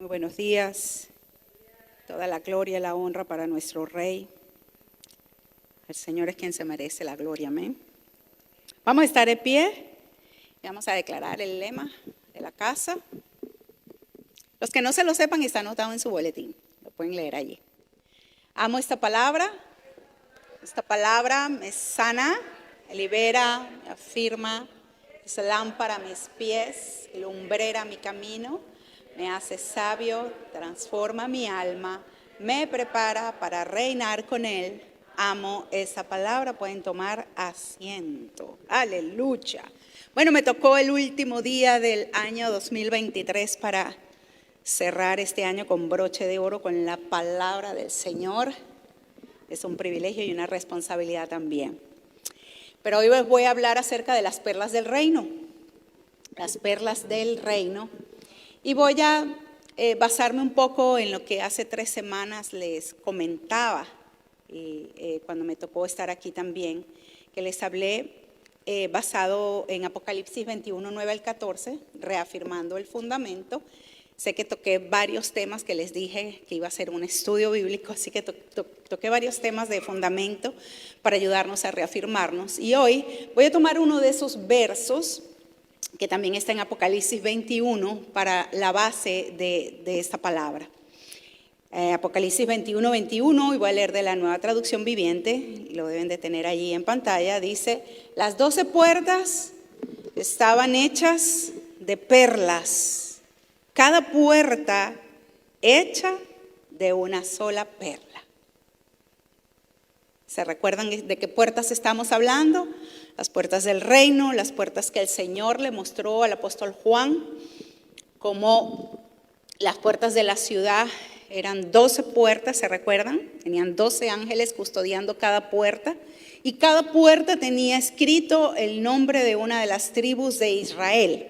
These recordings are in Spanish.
buenos días. Toda la gloria y la honra para nuestro Rey. El Señor es quien se merece la gloria, amén. Vamos a estar de pie y vamos a declarar el lema de la casa. Los que no se lo sepan está anotado en su boletín, lo pueden leer allí. Amo esta palabra me sana, me libera, me afirma, es lámpara a mis pies, lumbrera mi camino, me hace sabio, transforma mi alma, me prepara para reinar con Él. Amo esa palabra, pueden tomar asiento. Aleluya. Bueno, me tocó el último día del año 2023 para cerrar este año con broche de oro con la palabra del Señor. Es un privilegio y una responsabilidad también. Pero hoy les voy a hablar acerca de las perlas del reino. Las perlas del reino. Y voy a basarme un poco en lo que hace 3 semanas les comentaba. Cuando me tocó estar aquí también, que les hablé basado en Apocalipsis 21, 9 al 14, reafirmando el fundamento. Sé que toqué varios temas que les dije que iba a ser un estudio bíblico, así que toqué varios temas de fundamento para ayudarnos a reafirmarnos. Y hoy voy a tomar uno de esos versos que también está en Apocalipsis 21 para la base de esta palabra. Apocalipsis 21, 21, y voy a leer de la Nueva Traducción Viviente, y lo deben de tener allí en pantalla. Dice: las 12 puertas estaban hechas de perlas, cada puerta hecha de una sola perla. ¿Se recuerdan de qué puertas estamos hablando? Las puertas del reino, las puertas que el Señor le mostró al apóstol Juan, como las puertas de la ciudad. Eran 12 puertas, ¿se recuerdan? Tenían 12 ángeles custodiando cada puerta, y cada puerta tenía escrito el nombre de una de las tribus de Israel.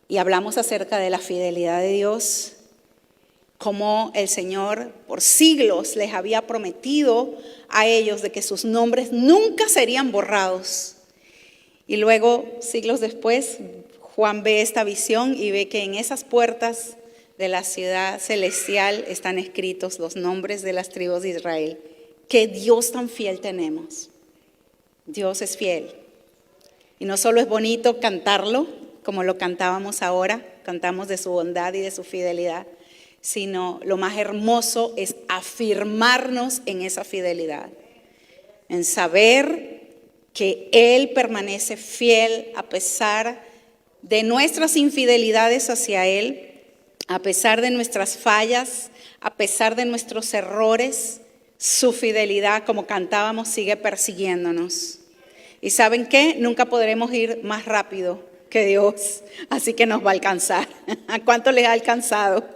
Y hablamos acerca de la fidelidad de Dios, como el Señor por siglos les había prometido a ellos de que sus nombres nunca serían borrados. Y luego, siglos después, Juan ve esta visión y ve que en esas puertas de la ciudad celestial están escritos los nombres de las tribus de Israel. ¡Qué Dios tan fiel tenemos! Dios es fiel. Y no solo es bonito cantarlo, como lo cantábamos ahora, cantamos de su bondad y de su fidelidad, sino lo más hermoso es afirmarnos en esa fidelidad, en saber que Él permanece fiel a pesar de nuestras infidelidades hacia Él, a pesar de nuestras fallas, a pesar de nuestros errores. Su fidelidad, como cantábamos, sigue persiguiéndonos. ¿Y saben qué? Nunca podremos ir más rápido que Dios, así que nos va a alcanzar. ¿A cuánto les ha alcanzado?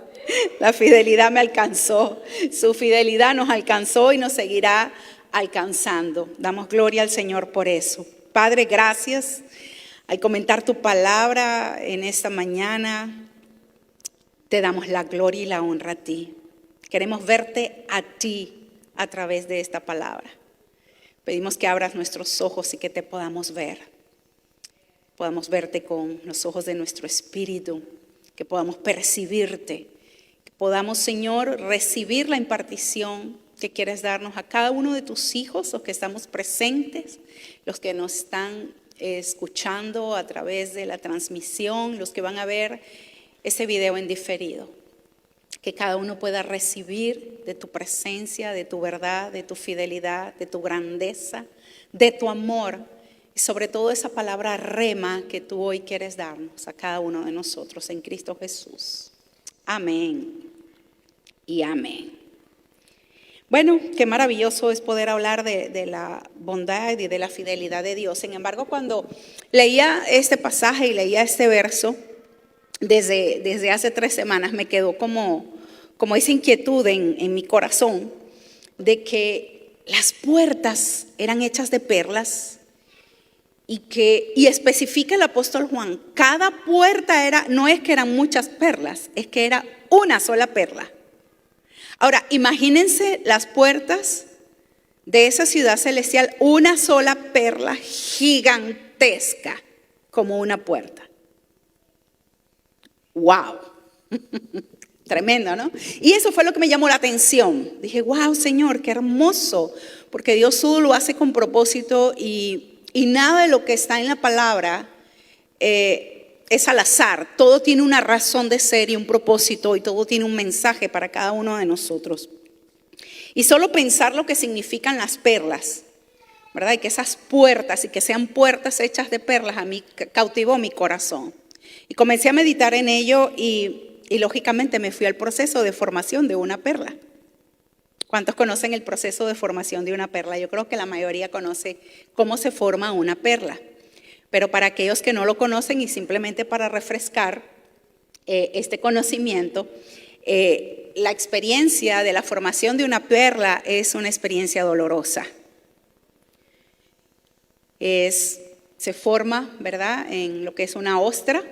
La fidelidad me alcanzó, su fidelidad nos alcanzó y nos seguirá alcanzando. Damos gloria al Señor por eso. Padre, gracias. Al comentar tu palabra en esta mañana, te damos la gloria y la honra a ti. Queremos verte a ti a través de esta palabra. Pedimos que abras nuestros ojos y que te podamos ver. Podamos verte con los ojos de nuestro espíritu, que podamos percibirte, que podamos, Señor, recibir la impartición que quieres darnos a cada uno de tus hijos, los que estamos presentes, los que nos están escuchando a través de la transmisión, los que van a ver ese video en diferido. Que cada uno pueda recibir de tu presencia, de tu verdad, de tu fidelidad, de tu grandeza, de tu amor. Y sobre todo esa palabra rema que tú hoy quieres darnos a cada uno de nosotros en Cristo Jesús. Amén y amén. Bueno, qué maravilloso es poder hablar de la bondad y de la fidelidad de Dios. Sin embargo, cuando leía este pasaje y leía este verso, desde hace 3 semanas me quedó como esa inquietud en mi corazón de que las puertas eran hechas de perlas. Y especifica el apóstol Juan, cada puerta no es que eran muchas perlas, es que era una sola perla. Ahora, imagínense las puertas de esa ciudad celestial, una sola perla gigantesca como una puerta. ¡Wow! Tremendo, ¿no? Y eso fue lo que me llamó la atención. Dije, wow, Señor, qué hermoso, porque Dios todo lo hace con propósito y nada de lo que está en la palabra es al azar. Todo tiene una razón de ser y un propósito, y todo tiene un mensaje para cada uno de nosotros. Y solo pensar lo que significan las perlas, ¿verdad? Y que esas puertas, y que sean puertas hechas de perlas, a mí cautivó mi corazón. Y comencé a meditar en ello y lógicamente me fui al proceso de formación de una perla. ¿Cuántos conocen el proceso de formación de una perla? Yo creo que la mayoría conoce cómo se forma una perla. Pero para aquellos que no lo conocen y simplemente para refrescar este conocimiento, la experiencia de la formación de una perla es una experiencia dolorosa. Se forma, ¿verdad?, en lo que es una ostra,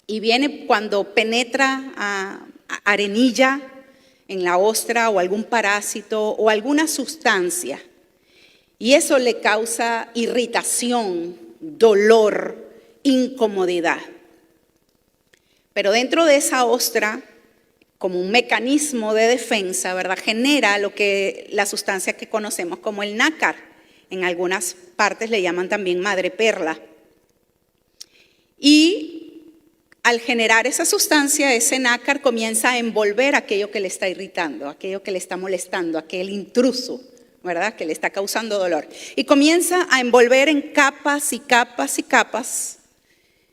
y viene cuando penetra a arenilla en la ostra o algún parásito o alguna sustancia, y eso le causa irritación, dolor, incomodidad. Pero dentro de esa ostra, como un mecanismo de defensa, ¿verdad?, genera la sustancia que conocemos como el nácar. En algunas partes le llaman también madreperla. Y al generar esa sustancia, ese nácar comienza a envolver aquello que le está irritando, aquello que le está molestando, aquel intruso, ¿verdad?, que le está causando dolor. Y comienza a envolver en capas y capas y capas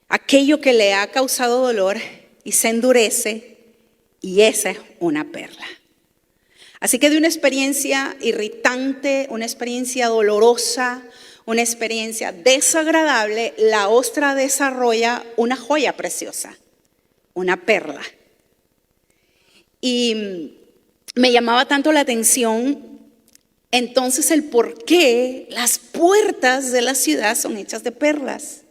aquello que le ha causado dolor, y se endurece, y esa es una perla. Así que de una experiencia irritante, una experiencia dolorosa, una experiencia desagradable, la ostra desarrolla una joya preciosa, una perla. Y me llamaba tanto la atención entonces el por qué las puertas de la ciudad son hechas de perlas,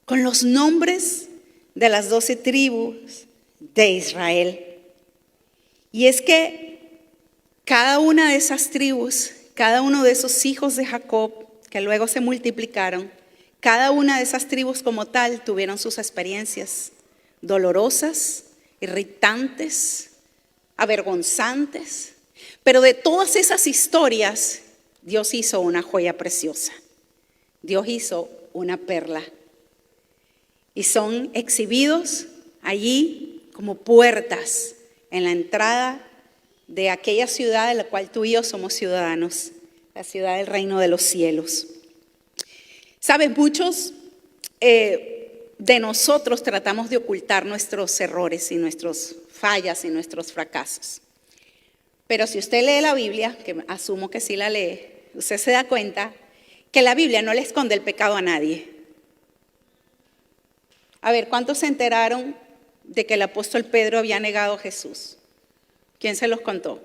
con los nombres de las 12 tribus de Israel. Y es que cada una de esas tribus, cada uno de esos hijos de Jacob que luego se multiplicaron, cada una de esas tribus como tal tuvieron sus experiencias dolorosas, irritantes, avergonzantes. Pero de todas esas historias, Dios hizo una joya preciosa. Dios hizo una perla. Y son exhibidos allí como puertas en la entrada de aquella ciudad de la cual tú y yo somos ciudadanos, la ciudad del reino de los cielos. ¿Sabes? Muchos de nosotros tratamos de ocultar nuestros errores y nuestras fallas y nuestros fracasos. Pero si usted lee la Biblia, que asumo que sí la lee, usted se da cuenta que la Biblia no le esconde el pecado a nadie. A ver, ¿cuántos se enteraron de que el apóstol Pedro había negado a Jesús? ¿Quién se los contó?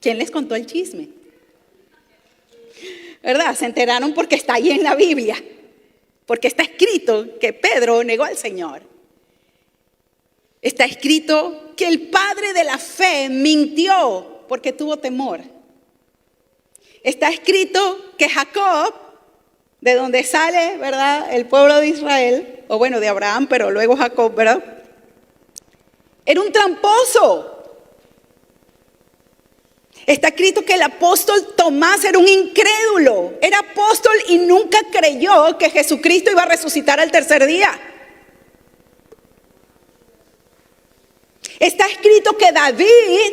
¿Quién les contó el chisme? ¿Verdad? Se enteraron porque está ahí en la Biblia, porque está escrito que Pedro negó al Señor. Está escrito que el padre de la fe mintió porque tuvo temor. Está escrito que Jacob, de donde sale, ¿verdad?, el pueblo de Israel, o bueno, de Abraham, pero luego Jacob, ¿verdad?, era un tramposo. Está escrito que el apóstol Tomás era un incrédulo. Era apóstol y nunca creyó que Jesucristo iba a resucitar al tercer día. Está escrito que David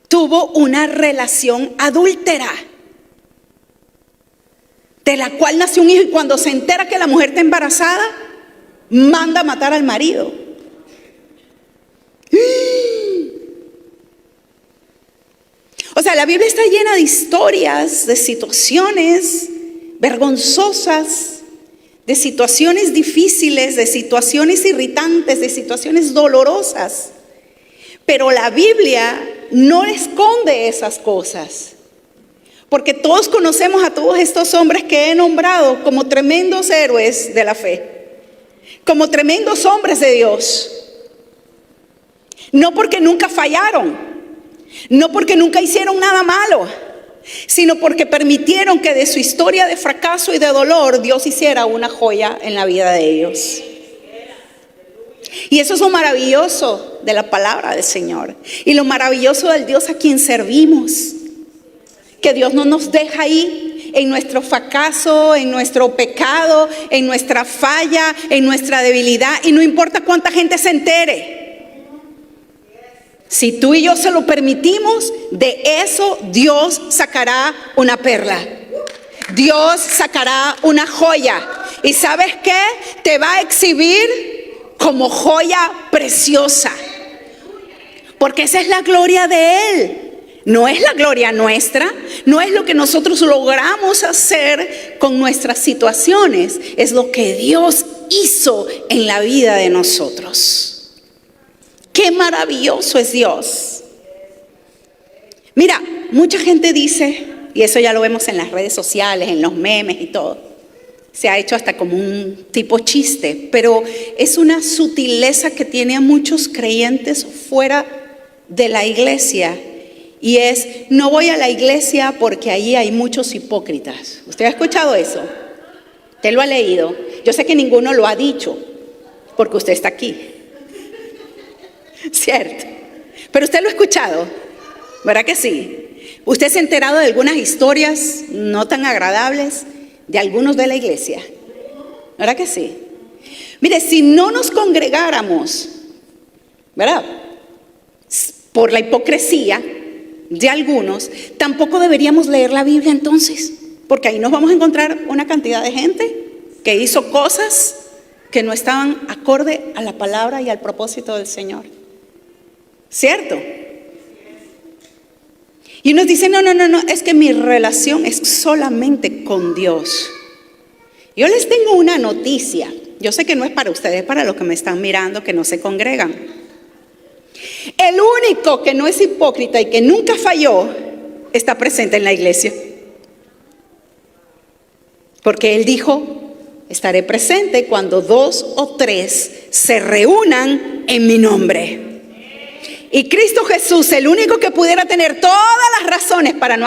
tuvo una relación adúltera, de la cual nació un hijo, y cuando se entera que la mujer está embarazada, manda a matar al marido. O sea, la Biblia está llena de historias, de situaciones vergonzosas, de situaciones difíciles, de situaciones irritantes, de situaciones dolorosas. Pero la Biblia no esconde esas cosas. Porque todos conocemos a todos estos hombres que he nombrado como tremendos héroes de la fe, como tremendos hombres de Dios. No porque nunca fallaron, no porque nunca hicieron nada malo, sino porque permitieron que de su historia de fracaso y de dolor Dios hiciera una joya en la vida de ellos. Y eso es lo maravilloso de la palabra del Señor. Y lo maravilloso del Dios a quien servimos. Que Dios no nos deja ahí en nuestro fracaso, en nuestro pecado, en nuestra falla, en nuestra debilidad. Y no importa cuánta gente se entere. Si tú y yo se lo permitimos, de eso Dios sacará una perla. Dios sacará una joya. ¿Y sabes qué? Te va a exhibir como joya preciosa. Porque esa es la gloria de Él. No es la gloria nuestra, no es lo que nosotros logramos hacer con nuestras situaciones, es lo que Dios hizo en la vida de nosotros. ¡Qué maravilloso es Dios! Mira, mucha gente dice, y eso ya lo vemos en las redes sociales, en los memes y todo, se ha hecho hasta como un tipo chiste, pero es una sutileza que tiene a muchos creyentes fuera de la iglesia. Y es, no voy a la iglesia porque allí hay muchos hipócritas. ¿Usted ha escuchado eso? ¿Usted lo ha leído? Yo sé que ninguno lo ha dicho, porque usted está aquí. ¿Cierto? Pero usted lo ha escuchado, ¿verdad que sí? Usted se ha enterado de algunas historias no tan agradables de algunos de la iglesia, ¿verdad que sí? Mire, si no nos congregáramos, ¿verdad?, por la hipocresía de algunos, tampoco deberíamos leer la Biblia entonces, porque ahí nos vamos a encontrar una cantidad de gente que hizo cosas que no estaban acorde a la palabra y al propósito del Señor. ¿Cierto? Y unos dicen, no, es que mi relación es solamente con Dios. Yo les tengo una noticia. Yo sé que no es para ustedes, para los que me están mirando, que no se congregan. El único que no es hipócrita y que nunca falló está presente en la iglesia. Porque Él dijo, estaré presente cuando 2 o 3 se reúnan en mi nombre. Y Cristo Jesús, el único que pudiera tener todas las razones para no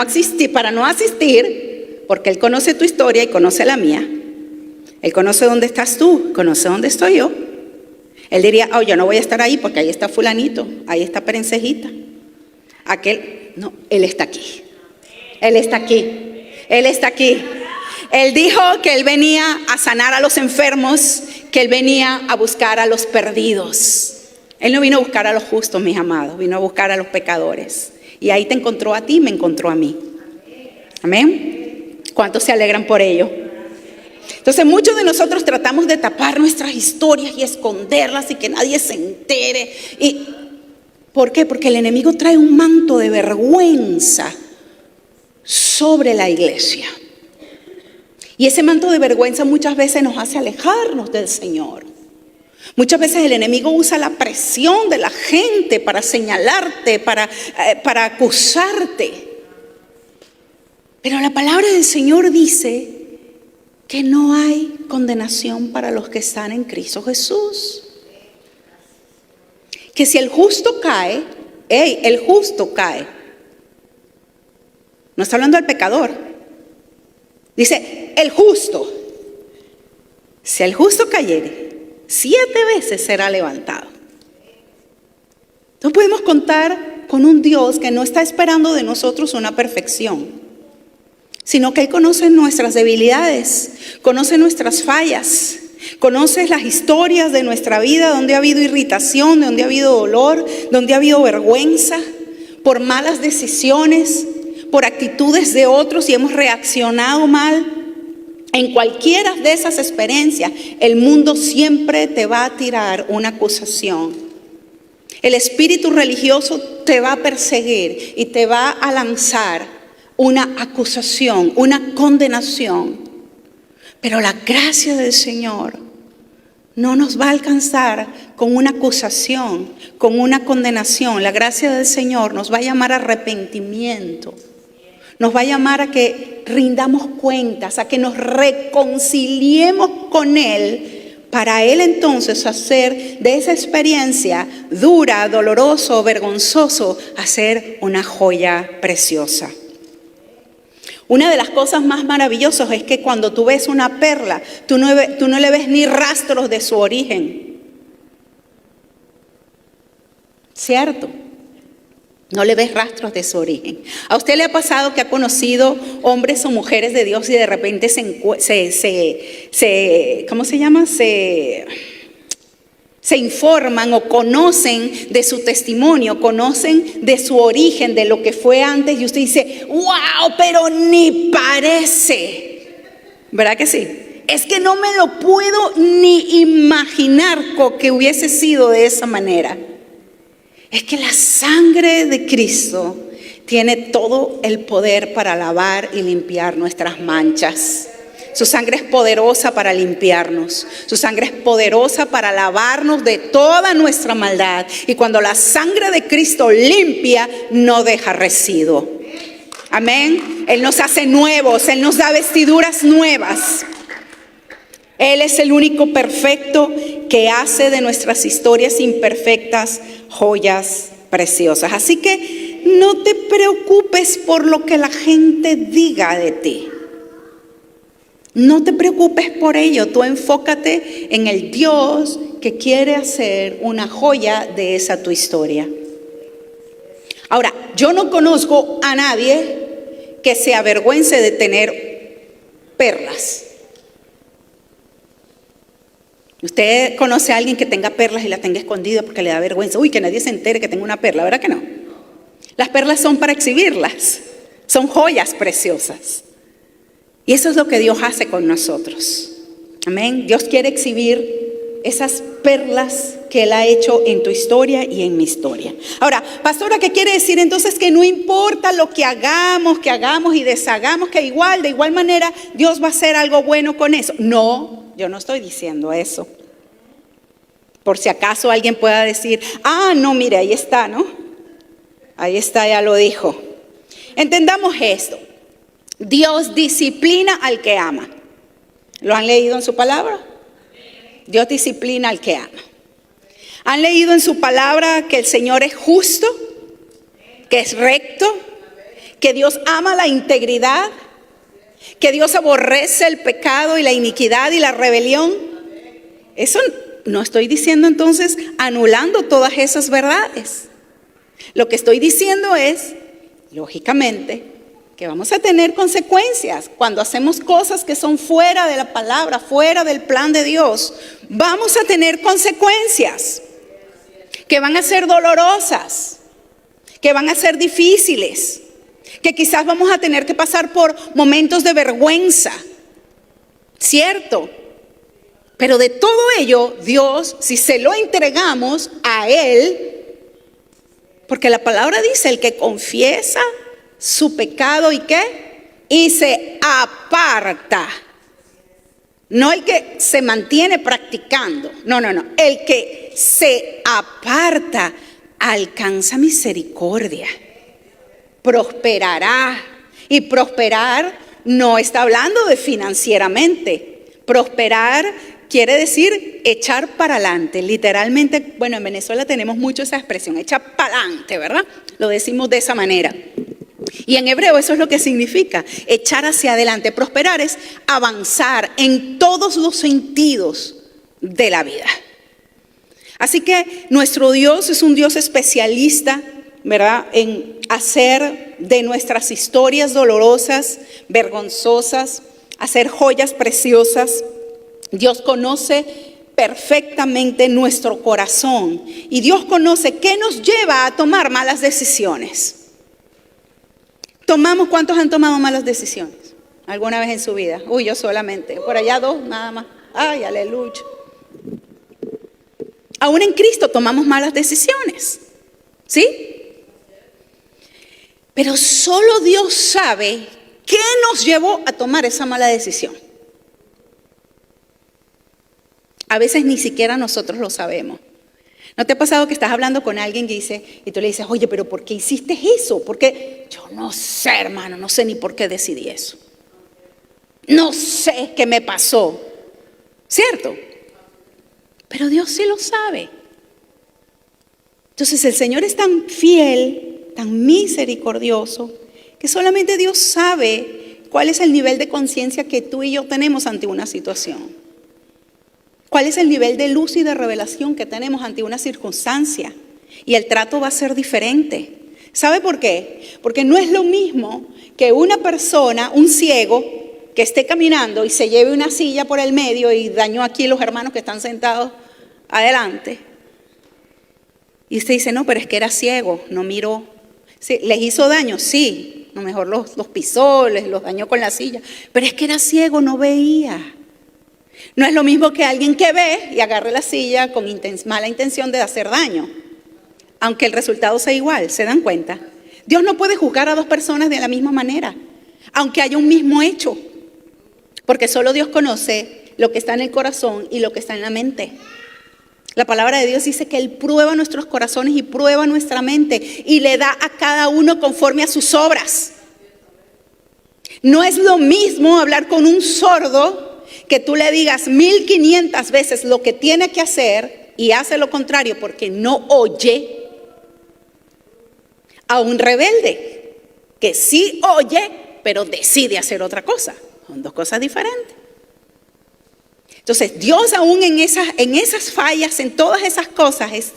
asistir, porque Él conoce tu historia y conoce la mía. Él conoce dónde estás tú, conoce dónde estoy yo. Él diría, oh, yo no voy a estar ahí porque ahí está fulanito, ahí está perencejita. Aquel, no, Él está aquí. Él está aquí. Él está aquí. Él dijo que Él venía a sanar a los enfermos, que Él venía a buscar a los perdidos. Él no vino a buscar a los justos, mis amados, vino a buscar a los pecadores. Y ahí te encontró a ti, me encontró a mí. Amén. ¿Cuántos se alegran por ello? Entonces muchos de nosotros tratamos de tapar nuestras historias y esconderlas y que nadie se entere. ¿Y por qué? Porque el enemigo trae un manto de vergüenza sobre la iglesia. Y ese manto de vergüenza muchas veces nos hace alejarnos del Señor. Muchas veces el enemigo usa la presión de la gente para señalarte, para acusarte. Pero la palabra del Señor dice que no hay condenación para los que están en Cristo Jesús. Que si el justo cae, el justo cae. No está hablando del pecador. Dice, el justo. Si el justo cayere, 7 veces será levantado. No podemos contar con un Dios que no está esperando de nosotros una perfección, sino que Él conoce nuestras debilidades, conoce nuestras fallas, conoce las historias de nuestra vida, donde ha habido irritación, donde ha habido dolor, donde ha habido vergüenza, por malas decisiones, por actitudes de otros y hemos reaccionado mal. En cualquiera de esas experiencias, el mundo siempre te va a tirar una acusación. El espíritu religioso te va a perseguir y te va a lanzar una acusación, una condenación. Pero la gracia del Señor no nos va a alcanzar con una acusación, con una condenación. La gracia del Señor nos va a llamar a arrepentimiento. Nos va a llamar a que rindamos cuentas, a que nos reconciliemos con Él, para Él entonces hacer de esa experiencia dura, doloroso, vergonzoso, hacer una joya preciosa. Una de las cosas más maravillosas es que cuando tú ves una perla, tú no le ves ni rastros de su origen. ¿cierto? No le ves rastros de su origen. ¿A usted le ha pasado que ha conocido hombres o mujeres de Dios y de repente se informan o conocen de su testimonio, conocen de su origen, de lo que fue antes, y usted dice, wow, pero ni parece? ¿Verdad que sí? Es que no me lo puedo ni imaginar que hubiese sido de esa manera. Es que la sangre de Cristo tiene todo el poder para lavar y limpiar nuestras manchas. Su sangre es poderosa para limpiarnos. Su sangre es poderosa para lavarnos de toda nuestra maldad. Y cuando la sangre de Cristo limpia, no deja residuo. Amén. Él nos hace nuevos. Él nos da vestiduras nuevas. Él es el único perfecto que hace de nuestras historias imperfectas joyas preciosas. Así que no te preocupes por lo que la gente diga de ti. No te preocupes por ello. Tú enfócate en el Dios que quiere hacer una joya de esa tu historia. Ahora, yo no conozco a nadie que se avergüence de tener perlas. Usted conoce a alguien que tenga perlas y la tenga escondida porque le da vergüenza. Uy, que nadie se entere que tengo una perla, ¿verdad que no? Las perlas son para exhibirlas, son joyas preciosas. Y eso es lo que Dios hace con nosotros. Amén. Dios quiere exhibir esas perlas que Él ha hecho en tu historia y en mi historia. Ahora, pastora, ¿qué quiere decir entonces? Que no importa lo que hagamos y deshagamos, que de igual manera Dios va a hacer algo bueno con eso. No. Yo no estoy diciendo eso. Por si acaso alguien pueda decir, no, mire, ahí está, ¿no? Ahí está, ya lo dijo. Entendamos esto. Dios disciplina al que ama. ¿Lo han leído en su palabra? Dios disciplina al que ama. ¿Han leído en su palabra que el Señor es justo? Que es recto. Que Dios ama la integridad. Que Dios aborrece el pecado y la iniquidad y la rebelión. Eso no estoy diciendo entonces anulando todas esas verdades. Lo que estoy diciendo es, lógicamente, que vamos a tener consecuencias cuando hacemos cosas que son fuera de la palabra, fuera del plan de Dios. Vamos a tener consecuencias que van a ser dolorosas, que van a ser difíciles, que quizás vamos a tener que pasar por momentos de vergüenza, ¿cierto? Pero de todo ello, Dios, si se lo entregamos a Él, porque la palabra dice, el que confiesa su pecado, ¿y qué? Y se aparta. No el que se mantiene practicando, no. El que se aparta alcanza misericordia. Prosperará. Y prosperar no está hablando de financieramente. Prosperar quiere decir echar para adelante. Literalmente, bueno, en Venezuela tenemos mucho esa expresión, echar para adelante, ¿verdad? Lo decimos de esa manera. Y en hebreo eso es lo que significa, echar hacia adelante. Prosperar es avanzar en todos los sentidos de la vida. Así que nuestro Dios es un Dios especialista, ¿verdad?, en hacer de nuestras historias dolorosas, vergonzosas, hacer joyas preciosas. Dios conoce perfectamente nuestro corazón y Dios conoce qué nos lleva a tomar malas decisiones. ¿Cuántos han tomado malas decisiones alguna vez en su vida? Uy, yo solamente, por allá 2 nada más. Ay, aleluya. Aún en Cristo tomamos malas decisiones, ¿sí? Pero solo Dios sabe qué nos llevó a tomar esa mala decisión. A veces ni siquiera nosotros lo sabemos. ¿No te ha pasado que estás hablando con alguien y tú le dices, oye, pero ¿por qué hiciste eso? Porque yo no sé, hermano, no sé ni por qué decidí eso. No sé qué me pasó, ¿cierto? Pero Dios sí lo sabe. Entonces el Señor es tan fiel, tan misericordioso, que solamente Dios sabe cuál es el nivel de conciencia que tú y yo tenemos ante una situación. ¿Cuál es el nivel de luz y de revelación que tenemos ante una circunstancia? y el trato va a ser diferente. ¿Sabe por qué? Porque no es lo mismo que una persona, un ciego, que esté caminando y se lleve una silla por el medio y dañó aquí a los hermanos que están sentados adelante. Y usted dice, no, pero es que era ciego, no miró. Sí, ¿les hizo daño? Sí, a lo mejor los pisó, los dañó con la silla. Pero es que era ciego, no veía. No es lo mismo que alguien que ve y agarre la silla con mala intención de hacer daño. Aunque el resultado sea igual, ¿se dan cuenta? Dios no puede juzgar a dos personas de la misma manera, aunque haya un mismo hecho. Porque solo Dios conoce lo que está en el corazón y lo que está en la mente. La palabra de Dios dice que Él prueba nuestros corazones y prueba nuestra mente y le da a cada uno conforme a sus obras. No es lo mismo hablar con un sordo que tú le digas 1500 veces lo que tiene que hacer y hace lo contrario porque no oye, a un rebelde que sí oye pero decide hacer otra cosa. Son dos cosas diferentes. Entonces, Dios aún en esas fallas, en todas esas cosas, es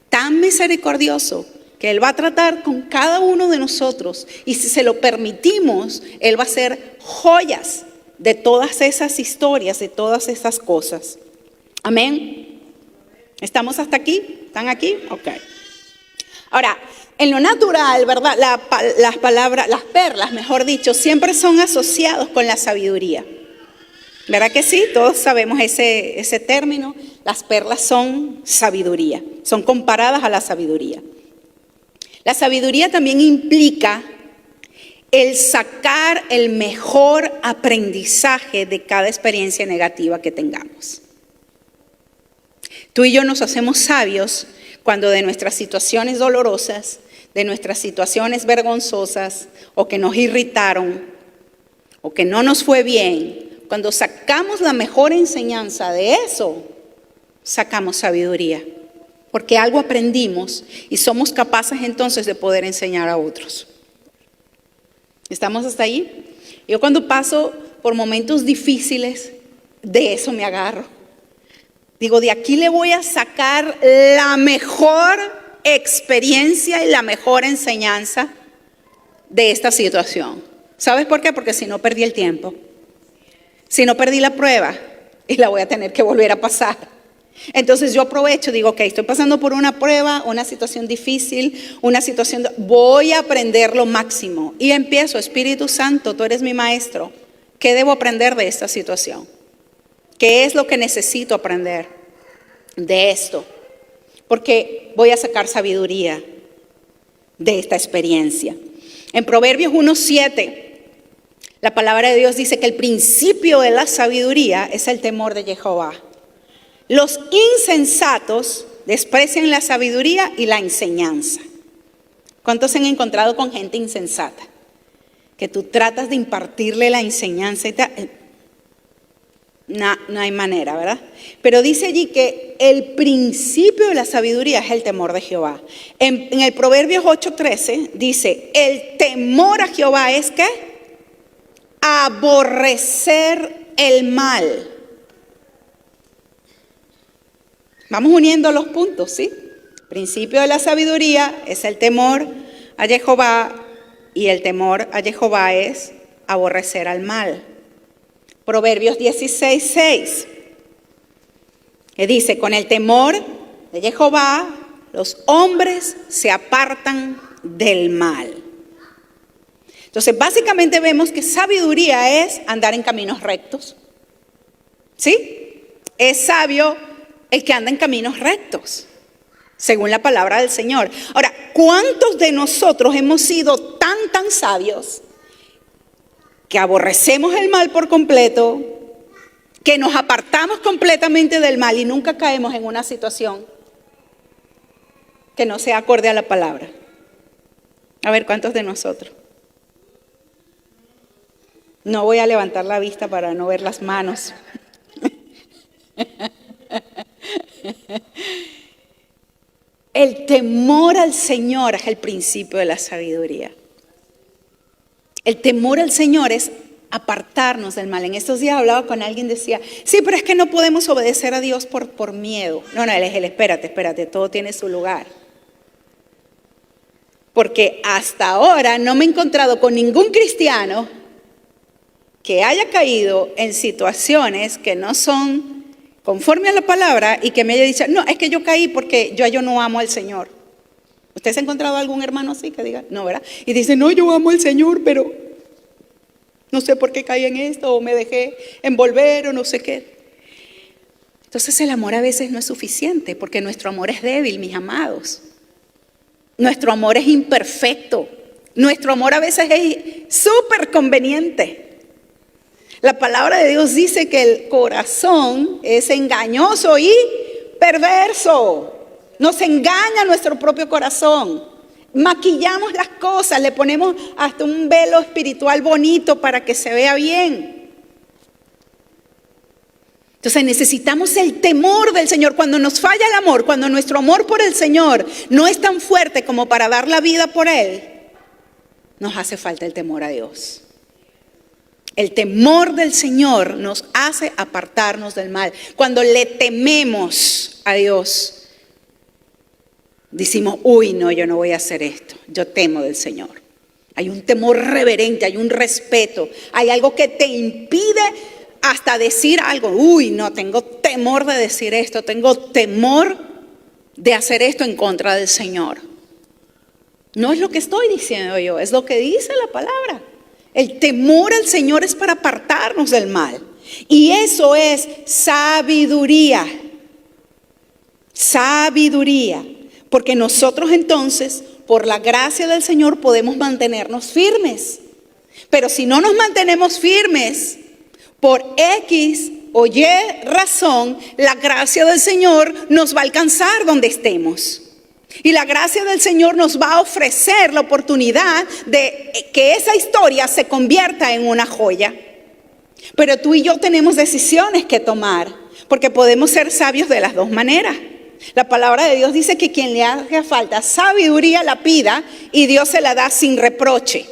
tan misericordioso que Él va a tratar con cada uno de nosotros. Y si se lo permitimos, Él va a hacer joyas de todas esas historias, de todas esas cosas. Amén. ¿Estamos hasta aquí? ¿Están aquí? Ok. Ahora, en lo natural, ¿verdad? Las palabras, las perlas, mejor dicho, siempre son asociados con la sabiduría. ¿Verdad que sí? Todos sabemos ese término. Las perlas son sabiduría, son comparadas a la sabiduría. La sabiduría también implica el sacar el mejor aprendizaje de cada experiencia negativa que tengamos. Tú y yo nos hacemos sabios cuando de nuestras situaciones dolorosas, de nuestras situaciones vergonzosas o que nos irritaron o que no nos fue bien, cuando sacamos la mejor enseñanza de eso, sacamos sabiduría. Porque algo aprendimos y somos capaces entonces de poder enseñar a otros. ¿Estamos hasta ahí? Yo cuando paso por momentos difíciles, de eso me agarro. Digo, de aquí le voy a sacar la mejor experiencia y la mejor enseñanza de esta situación. ¿Sabes por qué? Porque si no perdí el tiempo. Si no perdí la prueba y la voy a tener que volver a pasar. Entonces yo aprovecho, digo, ok, estoy pasando por una prueba, una situación difícil, voy a aprender lo máximo. Y empiezo, Espíritu Santo, tú eres mi maestro. ¿Qué debo aprender de esta situación? ¿Qué es lo que necesito aprender de esto? Porque voy a sacar sabiduría de esta experiencia. En Proverbios 1:7, la palabra de Dios dice que el principio de la sabiduría es el temor de Jehová. Los insensatos desprecian la sabiduría y la enseñanza. ¿Cuántos se han encontrado con gente insensata? Que tú tratas de impartirle la enseñanza y no hay manera, ¿verdad? Pero dice allí que el principio de la sabiduría es el temor de Jehová. En el Proverbios 8:13 dice, el temor a Jehová es ¿qué? Aborrecer el mal. Vamos uniendo los puntos, ¿sí? Principio de la sabiduría es el temor a Jehová y el temor a Jehová es aborrecer al mal. Proverbios 16:6, que dice, con el temor de Jehová los hombres se apartan del mal. Entonces, básicamente vemos que sabiduría es andar en caminos rectos. ¿Sí? Es sabio el que anda en caminos rectos, según la palabra del Señor. Ahora, ¿cuántos de nosotros hemos sido tan sabios que aborrecemos el mal por completo, que nos apartamos completamente del mal y nunca caemos en una situación que no sea acorde a la palabra? A ver, ¿cuántos de nosotros? No voy a levantar la vista para no ver las manos. El temor al Señor es el principio de la sabiduría. El temor al Señor es apartarnos del mal. En estos días hablaba con alguien, decía, sí, pero es que no podemos obedecer a Dios por miedo. No, él espérate, todo tiene su lugar. Porque hasta ahora no me he encontrado con ningún cristiano que haya caído en situaciones que no son conforme a la palabra y que me haya dicho, no, es que yo caí porque yo no amo al Señor. ¿Usted se ha encontrado algún hermano así que diga, no, verdad? Y dice, no, yo amo al Señor, pero no sé por qué caí en esto o me dejé envolver o no sé qué. Entonces el amor a veces no es suficiente porque nuestro amor es débil, mis amados. Nuestro amor es imperfecto. Nuestro amor a veces es súper conveniente. La palabra de Dios dice que el corazón es engañoso y perverso. Nos engaña nuestro propio corazón. Maquillamos las cosas, le ponemos hasta un velo espiritual bonito para que se vea bien. Entonces necesitamos el temor del Señor. Cuando nos falla el amor, cuando nuestro amor por el Señor no es tan fuerte como para dar la vida por Él, nos hace falta el temor a Dios. El temor del Señor nos hace apartarnos del mal. Cuando le tememos a Dios, decimos, uy, no, yo no voy a hacer esto. Yo temo del Señor. Hay un temor reverente, hay un respeto, hay algo que te impide hasta decir algo. Uy, no, tengo temor de decir esto, tengo temor de hacer esto en contra del Señor. No es lo que estoy diciendo yo, es lo que dice la palabra. El temor al Señor es para apartarnos del mal. Y eso es sabiduría. Sabiduría. Porque nosotros entonces, por la gracia del Señor, podemos mantenernos firmes. Pero si no nos mantenemos firmes, por X o Y razón, la gracia del Señor nos va a alcanzar donde estemos. Y la gracia del Señor nos va a ofrecer la oportunidad de que esa historia se convierta en una joya. Pero tú y yo tenemos decisiones que tomar, porque podemos ser sabios de las dos maneras. La palabra de Dios dice que quien le haga falta sabiduría la pida y Dios se la da sin reproche.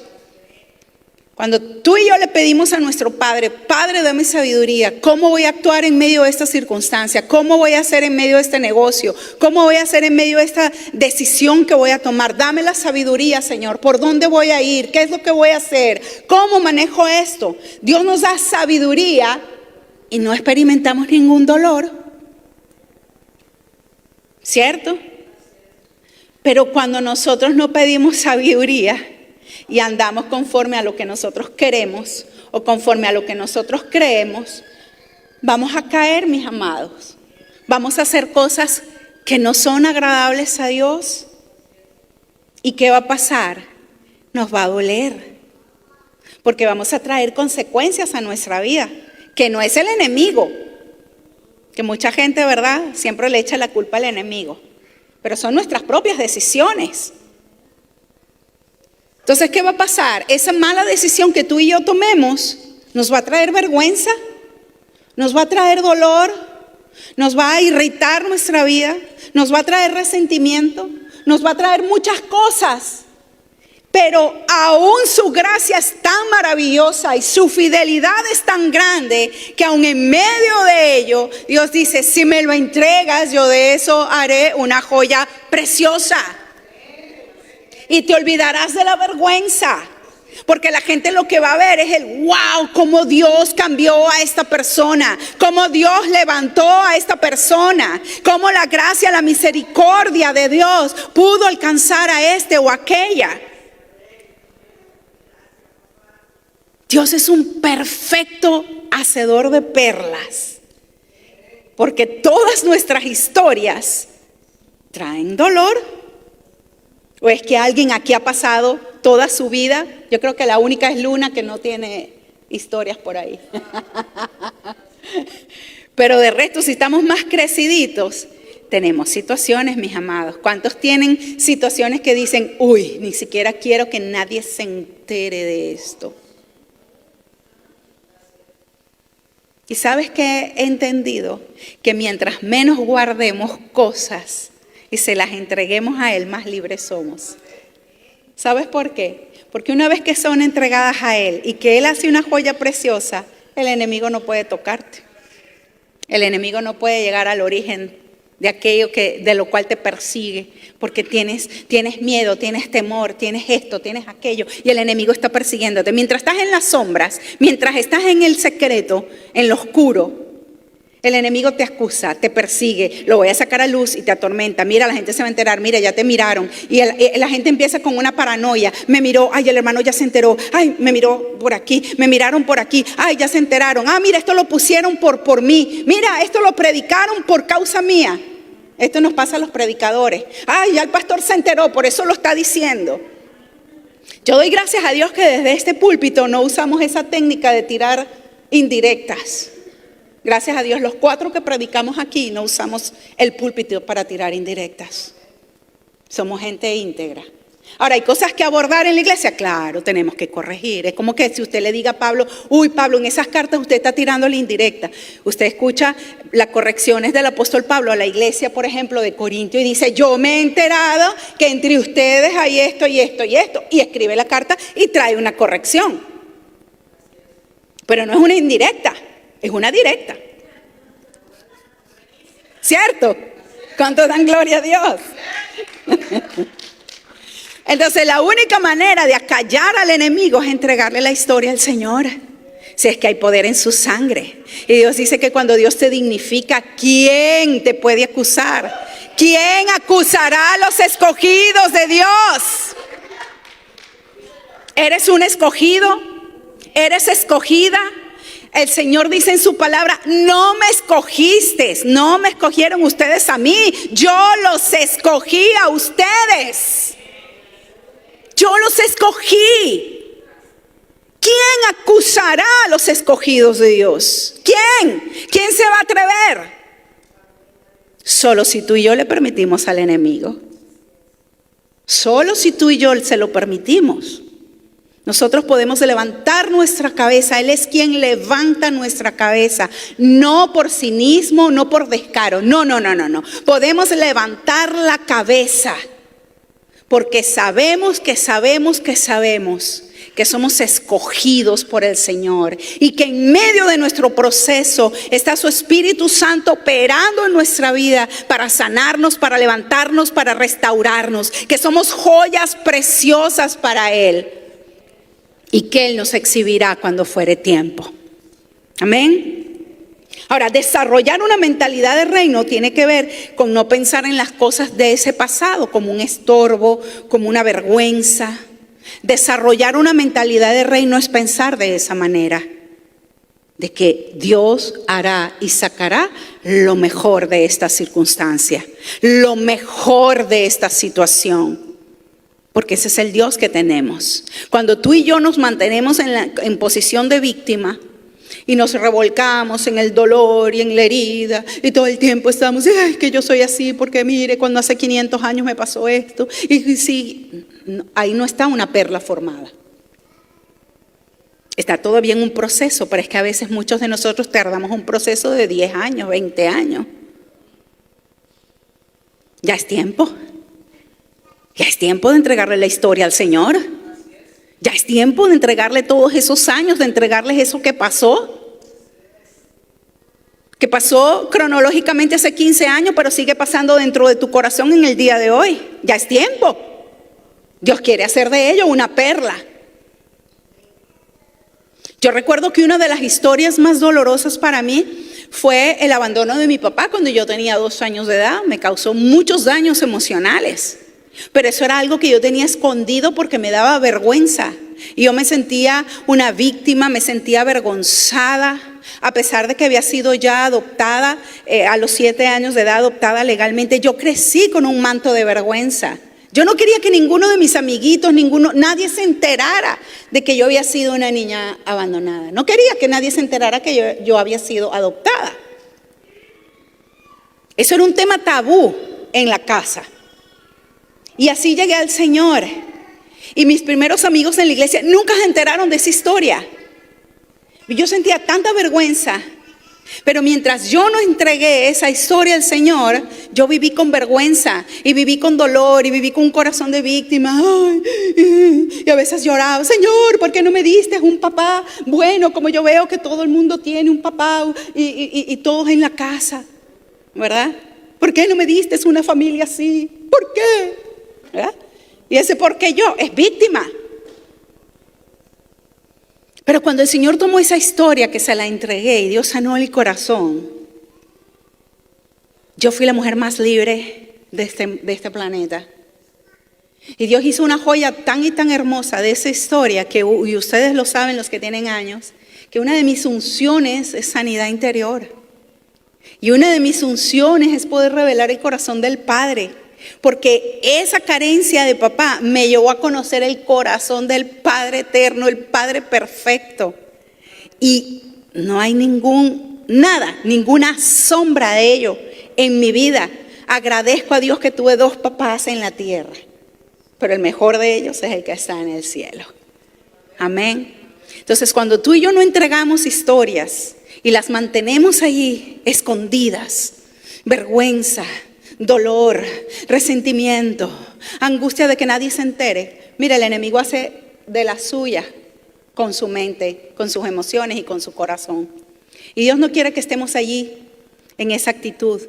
Cuando tú y yo le pedimos a nuestro Padre, Padre, dame sabiduría, ¿cómo voy a actuar en medio de esta circunstancia? ¿Cómo voy a hacer en medio de este negocio? ¿Cómo voy a hacer en medio de esta decisión que voy a tomar? Dame la sabiduría, Señor. ¿Por dónde voy a ir? ¿Qué es lo que voy a hacer? ¿Cómo manejo esto? Dios nos da sabiduría y no experimentamos ningún dolor. ¿Cierto? Pero cuando nosotros no pedimos sabiduría y andamos conforme a lo que nosotros queremos o conforme a lo que nosotros creemos, vamos a caer, mis amados. Vamos a hacer cosas que no son agradables a Dios. ¿Y qué va a pasar? Nos va a doler. Porque vamos a traer consecuencias a nuestra vida, que no es el enemigo. Que mucha gente, ¿verdad?, siempre le echa la culpa al enemigo. Pero son nuestras propias decisiones. Entonces, ¿qué va a pasar? Esa mala decisión que tú y yo tomemos nos va a traer vergüenza, nos va a traer dolor, nos va a irritar nuestra vida, nos va a traer resentimiento, nos va a traer muchas cosas. Pero aún su gracia es tan maravillosa y su fidelidad es tan grande que aún en medio de ello, Dios dice, si me lo entregas, yo de eso haré una joya preciosa. Y te olvidarás de la vergüenza. Porque la gente lo que va a ver es el wow, cómo Dios cambió a esta persona, cómo Dios levantó a esta persona, cómo la gracia, la misericordia de Dios pudo alcanzar a este o aquella. Dios es un perfecto hacedor de perlas, porque todas nuestras historias traen dolor. ¿O es que alguien aquí ha pasado toda su vida? Yo creo que la única es Luna que no tiene historias por ahí. Pero de resto, si estamos más creciditos, tenemos situaciones, mis amados. ¿Cuántos tienen situaciones que dicen, uy, ni siquiera quiero que nadie se entere de esto? Y sabes que he entendido que mientras menos guardemos cosas y se las entreguemos a Él, más libres somos. ¿Sabes por qué? Porque una vez que son entregadas a Él y que Él hace una joya preciosa, el enemigo no puede tocarte. El enemigo no puede llegar al origen de aquello de lo cual te persigue, porque tienes miedo, tienes temor, tienes esto, tienes aquello, y el enemigo está persiguiéndote. Mientras estás en las sombras, mientras estás en el secreto, en lo oscuro, el enemigo te acusa, te persigue, lo voy a sacar a luz y te atormenta. Mira, la gente se va a enterar, mira, ya te miraron. Y la gente empieza con una paranoia. Me miró, ay, el hermano ya se enteró. Ay, me miró por aquí, me miraron por aquí. Ay, ya se enteraron. Ah, mira, esto lo pusieron por mí. Mira, esto lo predicaron por causa mía. Esto nos pasa a los predicadores. Ay, ya el pastor se enteró, por eso lo está diciendo. Yo doy gracias a Dios que desde este púlpito no usamos esa técnica de tirar indirectas. Gracias a Dios, los 4 que predicamos aquí no usamos el púlpito para tirar indirectas. Somos gente íntegra. Ahora, hay cosas que abordar en la iglesia, claro, tenemos que corregir. Es como que si usted le diga a Pablo, uy, Pablo, en esas cartas usted está tirando la indirecta. Usted escucha las correcciones del apóstol Pablo a la iglesia, por ejemplo, de Corintio, y dice, yo me he enterado que entre ustedes hay esto y esto y esto. Y escribe la carta y trae una corrección. Pero no es una indirecta. Es una directa. ¿Cierto? ¿Cuánto dan gloria a Dios? Entonces la única manera de acallar al enemigo es entregarle la historia al Señor. Si es que hay poder en su sangre. Y Dios dice que cuando Dios te dignifica, ¿quién te puede acusar? ¿Quién acusará a los escogidos de Dios? ¿Eres un escogido? ¿Eres escogida? El Señor dice en su palabra, no me escogiste, no me escogieron ustedes a mí, yo los escogí a ustedes. Yo los escogí. ¿Quién acusará a los escogidos de Dios? ¿Quién? ¿Quién se va a atrever? Solo si tú y yo le permitimos al enemigo. Solo si tú y yo se lo permitimos. Nosotros podemos levantar nuestra cabeza. Él es quien levanta nuestra cabeza. No por cinismo, no por descaro. No. Podemos levantar la cabeza. Porque sabemos que somos escogidos por el Señor. Y que en medio de nuestro proceso está su Espíritu Santo operando en nuestra vida para sanarnos, para levantarnos, para restaurarnos. Que somos joyas preciosas para Él. Y que Él nos exhibirá cuando fuere tiempo. Amén. Ahora, desarrollar una mentalidad de reino tiene que ver con no pensar en las cosas de ese pasado como un estorbo, como una vergüenza. Desarrollar una mentalidad de reino es pensar de esa manera. De que Dios hará y sacará lo mejor de esta circunstancia. Lo mejor de esta situación. Porque ese es el Dios que tenemos. Cuando tú y yo nos mantenemos en posición de víctima y nos revolcamos en el dolor y en la herida y todo el tiempo estamos, ay, que yo soy así porque mire, cuando hace 500 años me pasó esto. Y sí, ahí no está una perla formada. Está todavía en un proceso, pero es que a veces muchos de nosotros tardamos un proceso de 10 años, 20 años. Ya es tiempo. Ya es tiempo de entregarle la historia al Señor. Ya es tiempo de entregarle todos esos años, de entregarles eso que pasó. Que pasó cronológicamente hace 15 años, pero sigue pasando dentro de tu corazón en el día de hoy. Ya es tiempo. Dios quiere hacer de ello una perla. Yo recuerdo que una de las historias más dolorosas para mí fue el abandono de mi papá cuando yo tenía 2 años de edad. Me causó muchos daños emocionales. Pero eso era algo que yo tenía escondido porque me daba vergüenza. Y yo me sentía una víctima, me sentía avergonzada. A pesar de que había sido ya adoptada, a los 7 años de edad adoptada legalmente, yo crecí con un manto de vergüenza. Yo no quería que ninguno de mis amiguitos, nadie se enterara de que yo había sido una niña abandonada. No quería que nadie se enterara que yo había sido adoptada. Eso era un tema tabú en la casa. Y así llegué al Señor. Y mis primeros amigos en la iglesia nunca se enteraron de esa historia. Yo sentía tanta vergüenza. Pero mientras yo no entregué esa historia al Señor, yo viví con vergüenza. Y viví con dolor. Y viví con un corazón de víctima. Y a veces lloraba. Señor, ¿por qué no me diste un papá bueno? Como yo veo que todo el mundo tiene un papá. Y todos en la casa. ¿Verdad? ¿Por qué no me diste una familia así? ¿Por qué? ¿Verdad? Y ese ¿por qué yo? Es víctima. Pero cuando el Señor tomó esa historia que se la entregué y Dios sanó el corazón, yo fui la mujer más libre de este planeta. Y Dios hizo una joya tan y tan hermosa de esa historia que, y ustedes lo saben los que tienen años, que una de mis unciones es sanidad interior. Y una de mis unciones es poder revelar el corazón del Padre. Porque esa carencia de papá me llevó a conocer el corazón del Padre eterno, el Padre perfecto. Y no hay ninguna sombra de ello en mi vida. Agradezco a Dios que tuve 2 papás en la tierra. Pero el mejor de ellos es el que está en el cielo. Amén. Entonces, cuando tú y yo no entregamos historias y las mantenemos allí escondidas, vergüenza, dolor, resentimiento, angustia de que nadie se entere. Mira, el enemigo hace de la suya con su mente, con sus emociones y con su corazón. Y Dios no quiere que estemos allí en esa actitud.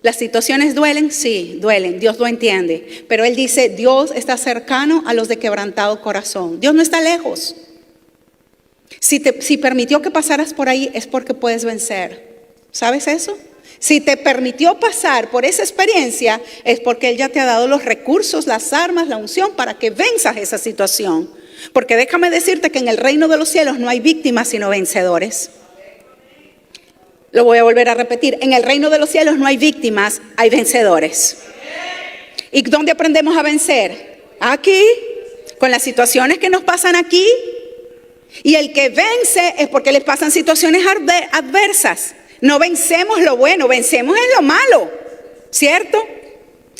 ¿Las situaciones duelen? Sí, duelen. Dios lo entiende. Pero Él dice, Dios está cercano a los de quebrantado corazón. Dios no está lejos. Si permitió que pasaras por ahí es porque puedes vencer. ¿Sabes eso? Si te permitió pasar por esa experiencia es porque Él ya te ha dado los recursos, las armas, la unción para que venzas esa situación. Porque déjame decirte que en el reino de los cielos no hay víctimas sino vencedores. Lo voy a volver a repetir. En el reino de los cielos no hay víctimas, hay vencedores. ¿Y dónde aprendemos a vencer? Aquí, con las situaciones que nos pasan aquí. Y el que vence es porque les pasan situaciones adversas. No vencemos lo bueno, vencemos en lo malo, ¿cierto?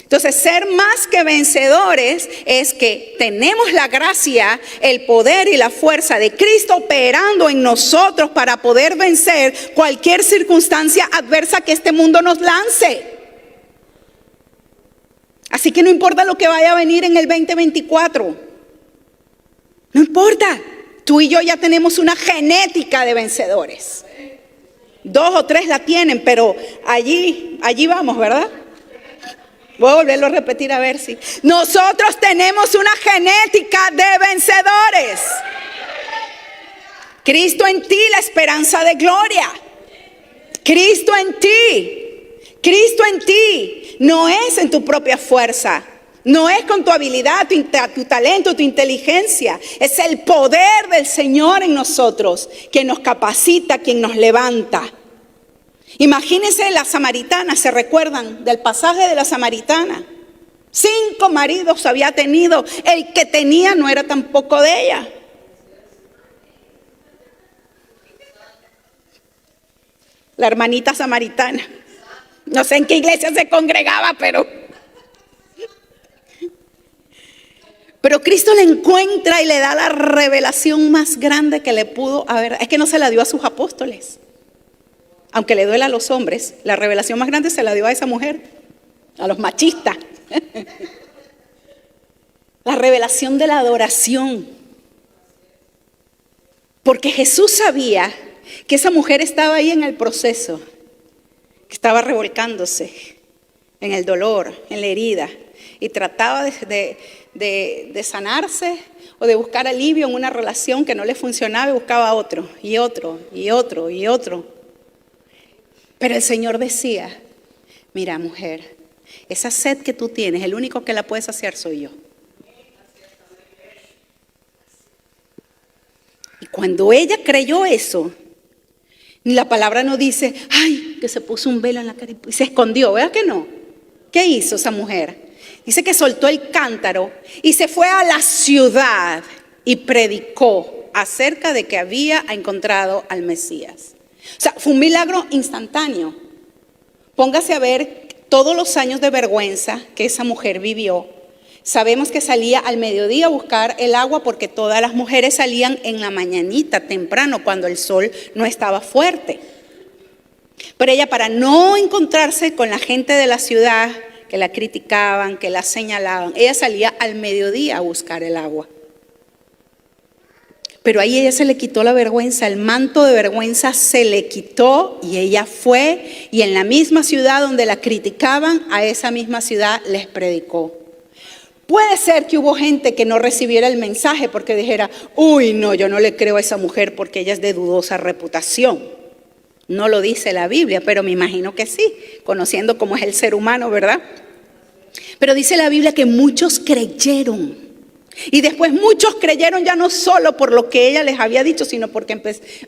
Entonces, ser más que vencedores es que tenemos la gracia, el poder y la fuerza de Cristo operando en nosotros para poder vencer cualquier circunstancia adversa que este mundo nos lance. Así que no importa lo que vaya a venir en el 2024. No importa. Tú y yo ya tenemos una genética de vencedores. 2 o 3 la tienen, pero allí vamos, ¿verdad? Voy a volverlo a repetir a ver si. Nosotros tenemos una genética de vencedores. Cristo en ti, la esperanza de gloria. Cristo en ti. Cristo en ti. No es en tu propia fuerza. No es con tu habilidad, tu talento, tu inteligencia. Es el poder del Señor en nosotros, quien nos capacita, quien nos levanta. Imagínense la samaritana, ¿se recuerdan del pasaje de la samaritana? 5 maridos había tenido, el que tenía no era tampoco de ella. La hermanita samaritana. No sé en qué iglesia se congregaba, Pero Cristo le encuentra y le da la revelación más grande que le pudo haber. Es que no se la dio a sus apóstoles. Aunque le duela a los hombres, la revelación más grande se la dio a esa mujer, a los machistas. La revelación de la adoración. Porque Jesús sabía que esa mujer estaba ahí en el proceso, que estaba revolcándose en el dolor, en la herida, y trataba de sanarse o de buscar alivio en una relación que no le funcionaba y buscaba otro, y otro, y otro, y otro. Pero el Señor decía, mira mujer, esa sed que tú tienes, el único que la puede saciar soy yo. Y cuando ella creyó eso, la palabra no dice, ay, que se puso un velo en la cara y se escondió, ¿verdad que no? ¿Qué hizo esa mujer? Dice que soltó el cántaro y se fue a la ciudad y predicó acerca de que había encontrado al Mesías. O sea, fue un milagro instantáneo. Póngase a ver todos los años de vergüenza que esa mujer vivió. Sabemos que salía al mediodía a buscar el agua porque todas las mujeres salían en la mañanita, temprano, cuando el sol no estaba fuerte. Pero ella, para no encontrarse con la gente de la ciudad que la criticaban, que la señalaban, ella salía al mediodía a buscar el agua. Pero ahí ella se le quitó la vergüenza, el manto de vergüenza se le quitó y ella fue y en la misma ciudad donde la criticaban, a esa misma ciudad les predicó. Puede ser que hubo gente que no recibiera el mensaje porque dijera, uy, no, yo no le creo a esa mujer porque ella es de dudosa reputación. No lo dice la Biblia, pero me imagino que sí, conociendo cómo es el ser humano, ¿verdad? Pero dice la Biblia que muchos creyeron. Y después muchos creyeron ya no solo por lo que ella les había dicho, sino porque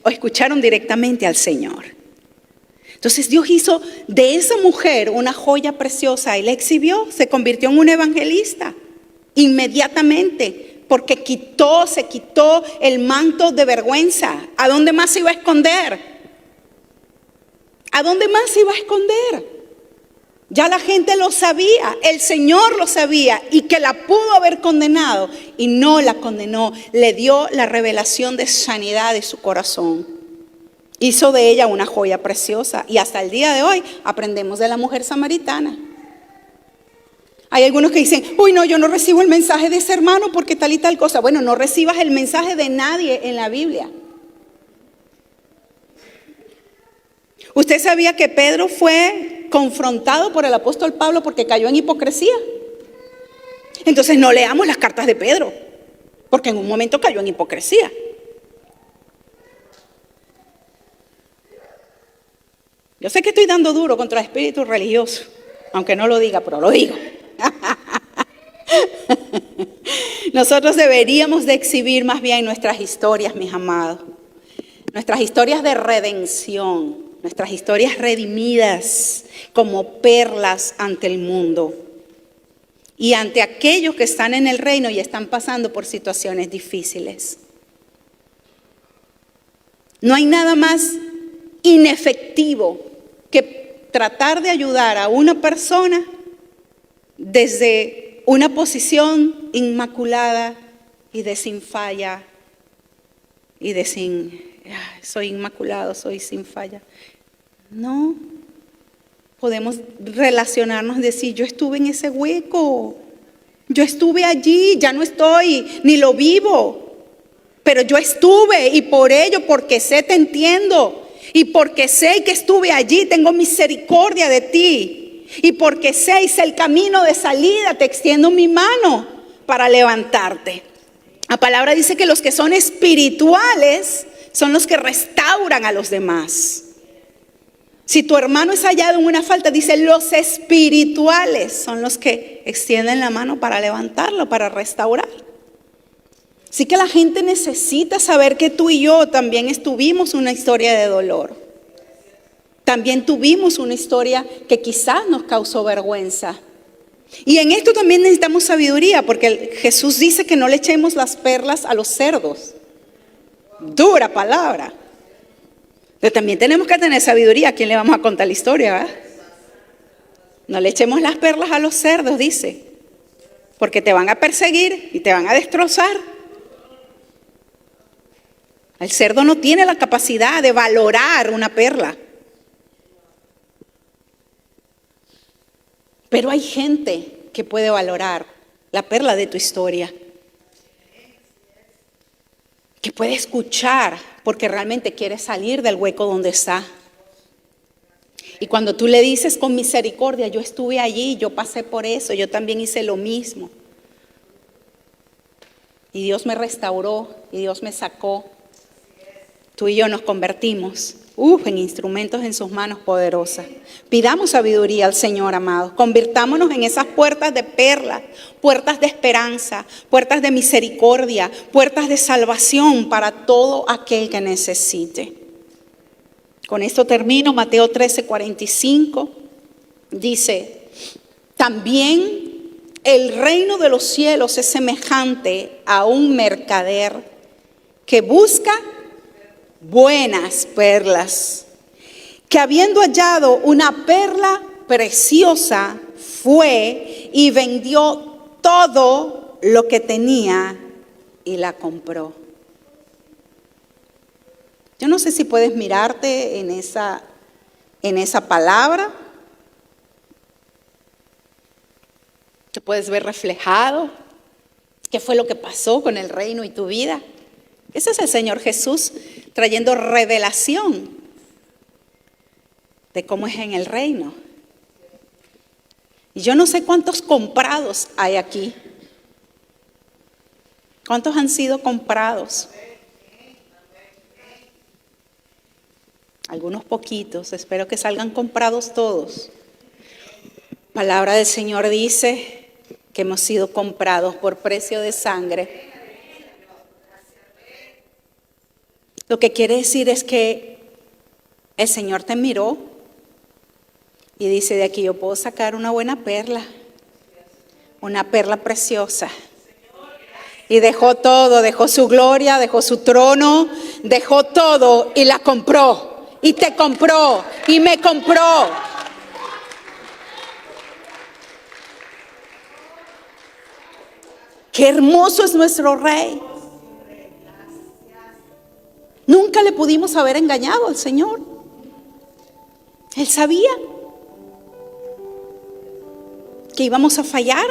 escucharon directamente al Señor. Entonces Dios hizo de esa mujer una joya preciosa y la exhibió, se convirtió en una evangelista inmediatamente, porque se quitó el manto de vergüenza. ¿A dónde más se iba a esconder? ¿A dónde más se iba a esconder? Ya la gente lo sabía, el Señor lo sabía y que la pudo haber condenado y no la condenó, le dio la revelación de sanidad de su corazón. Hizo de ella una joya preciosa y hasta el día de hoy aprendemos de la mujer samaritana. Hay algunos que dicen, uy no, yo no recibo el mensaje de ese hermano porque tal y tal cosa. Bueno, no recibas el mensaje de nadie en la Biblia. ¿Usted sabía que Pedro fue confrontado por el apóstol Pablo porque cayó en hipocresía? Entonces no leamos las cartas de Pedro, porque en un momento cayó en hipocresía. Yo sé que estoy dando duro contra el espíritu religioso, aunque no lo diga, pero lo digo. Nosotros deberíamos de exhibir más bien nuestras historias, mis amados. Nuestras historias de redención, nuestras historias redimidas como perlas ante el mundo y ante aquellos que están en el reino y están pasando por situaciones difíciles. No hay nada más inefectivo que tratar de ayudar a una persona desde una posición inmaculada y de sin falla y de soy inmaculado, soy sin falla. No, podemos relacionarnos y decir, yo estuve en ese hueco, yo estuve allí, ya no estoy, ni lo vivo, pero yo estuve y por ello, porque sé, te entiendo, y porque sé que estuve allí, tengo misericordia de ti, y porque sé, hice el camino de salida, te extiendo mi mano para levantarte. La palabra dice que los que son espirituales son los que restauran a los demás. Si tu hermano es hallado en una falta, dice, los espirituales son los que extienden la mano para levantarlo, para restaurar. Así que la gente necesita saber que tú y yo también tuvimos una historia de dolor. También tuvimos una historia que quizás nos causó vergüenza. Y en esto también necesitamos sabiduría, porque Jesús dice que no le echemos las perlas a los cerdos. Dura palabra. Pero también tenemos que tener sabiduría. ¿A quién le vamos a contar la historia? ¿Verdad? No le echemos las perlas a los cerdos, dice. Porque te van a perseguir y te van a destrozar. El cerdo no tiene la capacidad de valorar una perla. Pero hay gente que puede valorar la perla de tu historia. Que puede escuchar porque realmente quiere salir del hueco donde está. Y cuando tú le dices con misericordia, yo estuve allí, yo pasé por eso, yo también hice lo mismo. Y Dios me restauró y Dios me sacó. Tú y yo nos convertimos en instrumentos en sus manos poderosas. Pidamos sabiduría al Señor, amados. Convirtámonos en esas puertas de perla, puertas de esperanza, puertas de misericordia, puertas de salvación para todo aquel que necesite. Con esto termino. Mateo 13:45 dice, también el reino de los cielos es semejante a un mercader que busca buenas perlas, que habiendo hallado una perla preciosa, fue y vendió todo lo que tenía y la compró. Yo no sé si puedes mirarte en esa palabra. Te puedes ver reflejado. ¿Qué fue lo que pasó con el reino y tu vida? Ese es el Señor Jesús trayendo revelación de cómo es en el reino. Y yo no sé cuántos comprados hay aquí. ¿Cuántos han sido comprados? Algunos poquitos, espero que salgan comprados todos. Palabra del Señor dice que hemos sido comprados por precio de sangre. Lo que quiere decir es que el Señor te miró y dice: de aquí yo puedo sacar una buena perla, una perla preciosa. Y dejó todo, dejó su gloria, dejó su trono, dejó todo y la compró. Y te compró y me compró. Qué hermoso es nuestro Rey. Nunca le pudimos haber engañado al Señor. Él sabía que íbamos a fallar,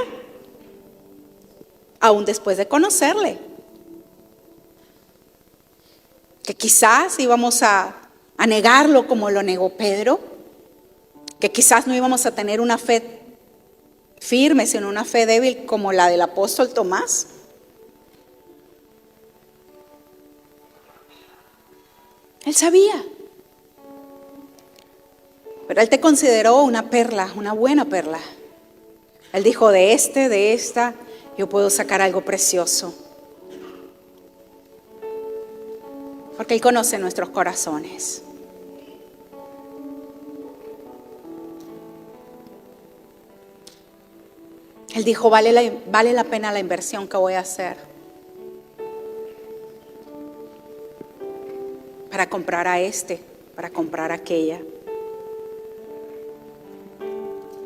aún después de conocerle. Que quizás íbamos a negarlo como lo negó Pedro. Que quizás no íbamos a tener una fe firme, sino una fe débil como la del apóstol Tomás. Él sabía. Pero Él te consideró una perla, una buena perla. Él dijo: de esta, yo puedo sacar algo precioso. Porque Él conoce nuestros corazones. Él dijo: vale la pena la inversión que voy a hacer para comprar a para comprar a aquella.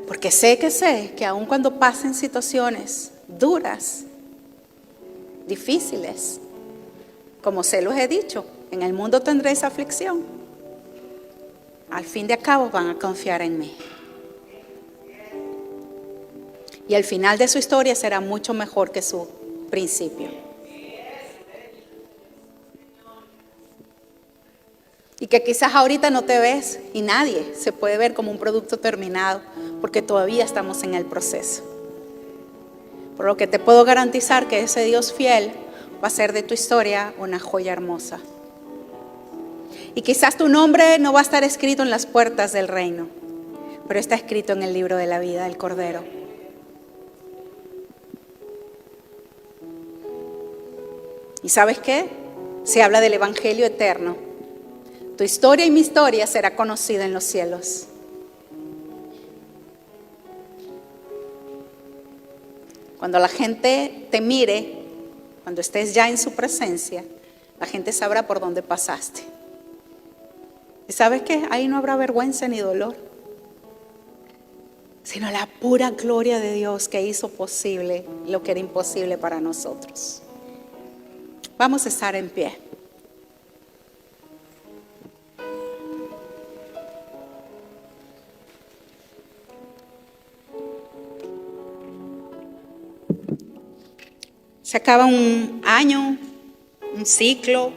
Porque sé que aun cuando pasen situaciones duras, difíciles, como se los he dicho, en el mundo tendréis aflicción. Al fin de cabo van a confiar en mí. Y el final de su historia será mucho mejor que su principio. Y que quizás ahorita no te ves y nadie se puede ver como un producto terminado, porque todavía estamos en el proceso. Por lo que te puedo garantizar que ese Dios fiel va a hacer de tu historia una joya hermosa. Y quizás tu nombre no va a estar escrito en las puertas del reino, pero está escrito en el libro de la vida del Cordero. ¿Y sabes qué? Se habla del evangelio eterno. Tu historia y mi historia será conocida en los cielos. Cuando la gente te mire, cuando estés ya en su presencia, la gente sabrá por dónde pasaste. ¿Y sabes qué? Ahí no habrá vergüenza ni dolor, sino la pura gloria de Dios que hizo posible lo que era imposible para nosotros. Vamos a estar en pie. Se acaba un año, un ciclo.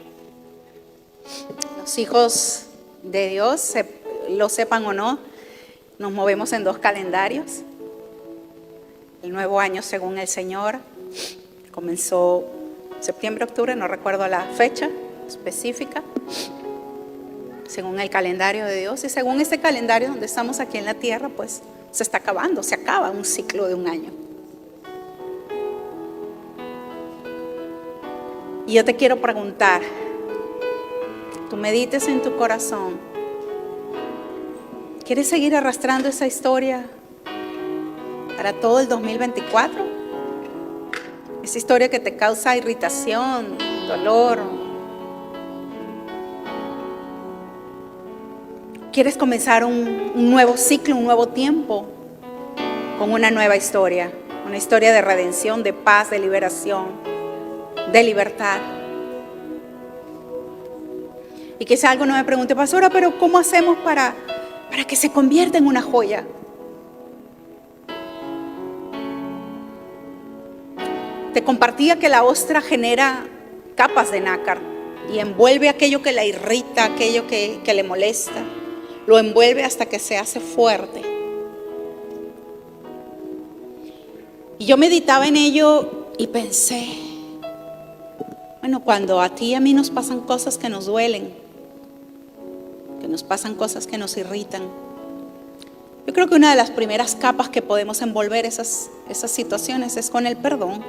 Los hijos de Dios, lo sepan o no, nos movemos en 2 calendarios. El nuevo año, según el Señor, comenzó septiembre, octubre, no recuerdo la fecha específica, según el calendario de Dios. Y según este calendario donde estamos aquí en la tierra, pues se está acabando, se acaba un ciclo de un año. Y yo te quiero preguntar, tú medites en tu corazón, ¿quieres seguir arrastrando esa historia para todo el 2024? Esa historia que te causa irritación, dolor. ¿Quieres comenzar un nuevo ciclo, un nuevo tiempo con una nueva historia? Una historia de redención, de paz, de liberación, de libertad. Y quizá algo no me pregunte: pastora, pero ¿cómo hacemos para que se convierta en una joya? Te compartía que la ostra genera capas de nácar y envuelve aquello que la irrita, aquello que le molesta. Lo envuelve hasta que se hace fuerte. Y yo meditaba en ello y pensé, bueno, cuando a ti y a mí nos pasan cosas que nos duelen, que nos pasan cosas que nos irritan, yo creo que una de las primeras capas que podemos envolver esas situaciones es con el perdón.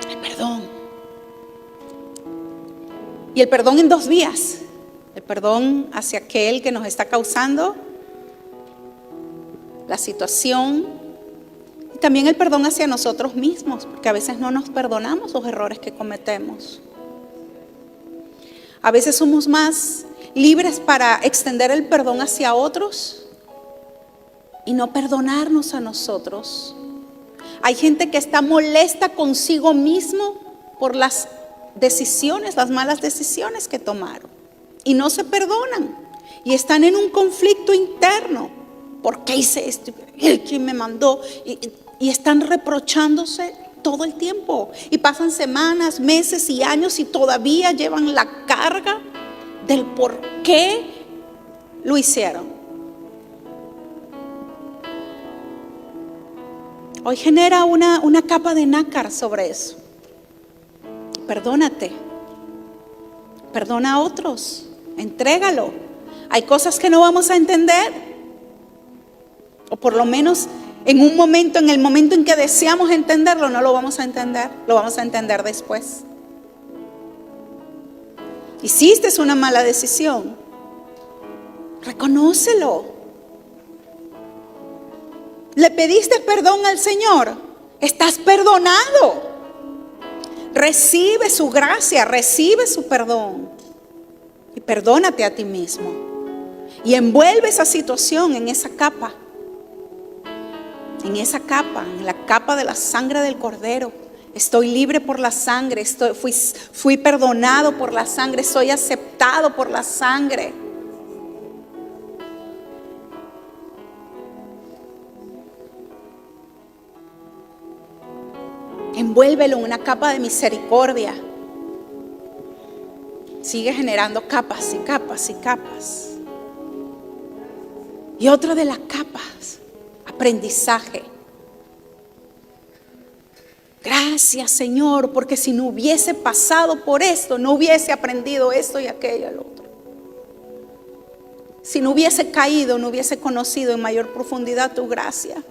El perdón. Y el perdón en dos vías. El perdón hacia aquel que nos está causando la situación. Y también el perdón hacia nosotros mismos, porque a veces no nos perdonamos los errores que cometemos. A veces somos más libres para extender el perdón hacia otros y no perdonarnos a nosotros. Hay gente que está molesta consigo mismo por las decisiones, las malas decisiones que tomaron, y no se perdonan y están en un conflicto interno. ¿Por qué hice esto? ¿Quién me mandó? Y están reprochándose todo el tiempo, y pasan semanas, meses y años y todavía llevan la carga del por qué lo hicieron. Hoy genera una capa de nácar sobre eso. Perdónate, perdona a otros, entrégalo. Hay cosas que no vamos a entender, o por lo menos en un momento, en el momento en que deseamos entenderlo, no lo vamos a entender, lo vamos a entender después. Hiciste una mala decisión, reconócelo. Le pediste perdón al Señor, estás perdonado. Recibe su gracia, recibe su perdón y perdónate a ti mismo. Y envuelve esa situación en esa capa. En esa capa, en la capa de la sangre del Cordero. Estoy libre por la sangre, fui perdonado por la sangre, soy aceptado por la sangre. Envuélvelo en una capa de misericordia. Sigue generando capas y capas y capas. Y otra de las capas, aprendizaje. Gracias, Señor, porque si no hubiese pasado por esto, no hubiese aprendido esto y aquello y lo otro. Si no hubiese caído, no hubiese conocido en mayor profundidad tu gracia.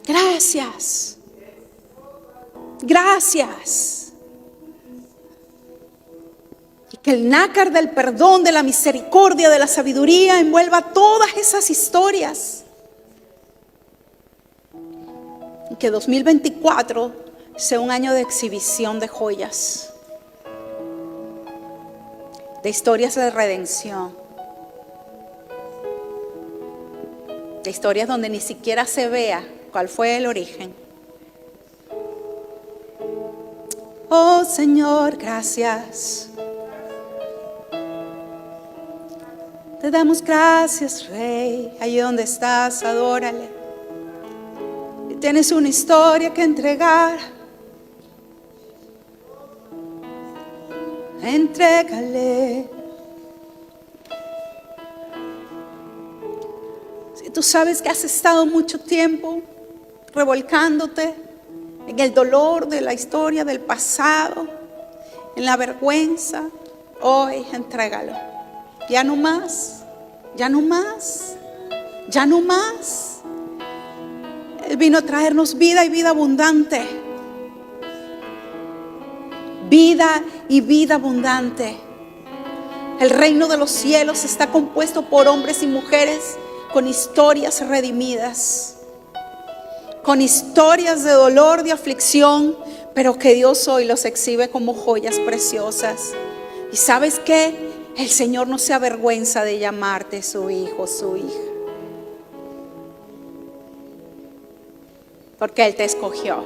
Gracias. Gracias. Y que el nácar del perdón, de la misericordia, de la sabiduría envuelva todas esas historias. Y que 2024 sea un año de exhibición de joyas, de historias de redención, de historias donde ni siquiera se vea cuál fue el origen. Oh Señor, gracias. Te damos gracias, Rey. Allí donde estás, adórale. Y tienes una historia que entregar. Entrégale. Si tú sabes que has estado mucho tiempo revolcándote en el dolor de la historia del pasado, en la vergüenza, hoy entrégalo. Ya no más, ya no más, ya no más. Él vino a traernos vida y vida abundante. Vida y vida abundante. El reino de los cielos está compuesto por hombres y mujeres con historias redimidas, con historias de dolor, de aflicción, pero que Dios hoy los exhibe como joyas preciosas. ¿Y sabes qué? El Señor no se avergüenza de llamarte su hijo, su hija, porque Él te escogió.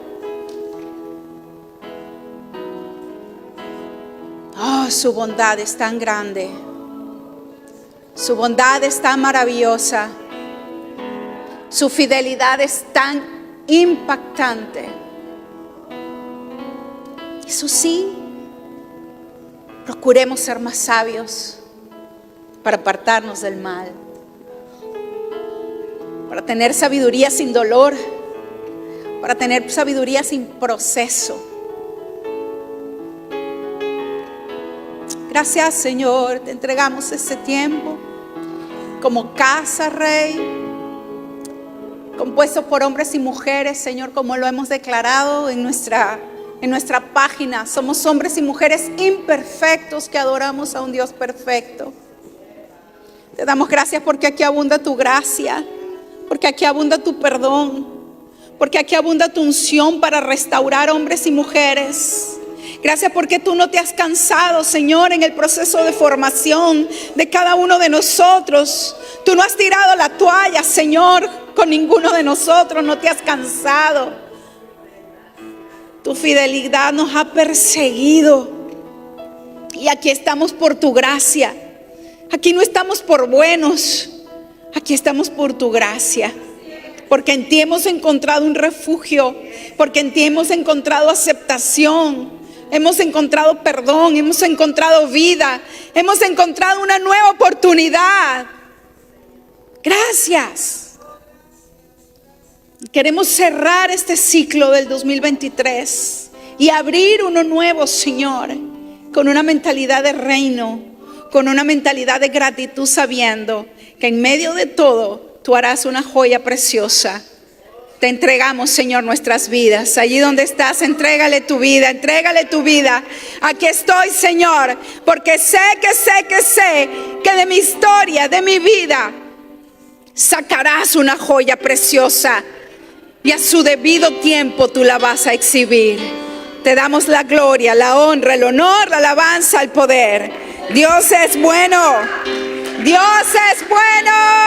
Oh, su bondad es tan grande, su bondad es tan maravillosa. Su fidelidad es tan impactante. Eso sí, procuremos ser más sabios para apartarnos del mal, para tener sabiduría sin dolor, para tener sabiduría sin proceso. Gracias, Señor, te entregamos este tiempo como casa, Rey, compuesto por hombres y mujeres, Señor, como lo hemos declarado en nuestra página. Somos hombres y mujeres imperfectos que adoramos a un Dios perfecto. Te damos gracias porque aquí abunda tu gracia, porque aquí abunda tu perdón, porque aquí abunda tu unción para restaurar hombres y mujeres. Gracias porque tú no te has cansado, Señor, en el proceso de formación de cada uno de nosotros. Tú no has tirado la toalla, Señor, con ninguno de nosotros. No te has cansado. Tu fidelidad nos ha perseguido. Y aquí estamos por tu gracia. Aquí no estamos por buenos. Aquí estamos por tu gracia. Porque en ti hemos encontrado un refugio. Porque en ti hemos encontrado aceptación. Hemos encontrado perdón, hemos encontrado vida, hemos encontrado una nueva oportunidad. Gracias. Queremos cerrar este ciclo del 2023 y abrir uno nuevo, Señor, con una mentalidad de reino, con una mentalidad de gratitud, sabiendo que en medio de todo tú harás una joya preciosa. Te entregamos, Señor, nuestras vidas. Allí donde estás, entrégale tu vida, entrégale tu vida. Aquí estoy, Señor, porque sé que de mi historia, de mi vida, sacarás una joya preciosa. Y a su debido tiempo tú la vas a exhibir. Te damos la gloria, la honra, el honor, la alabanza, el poder. Dios es bueno. Dios es bueno.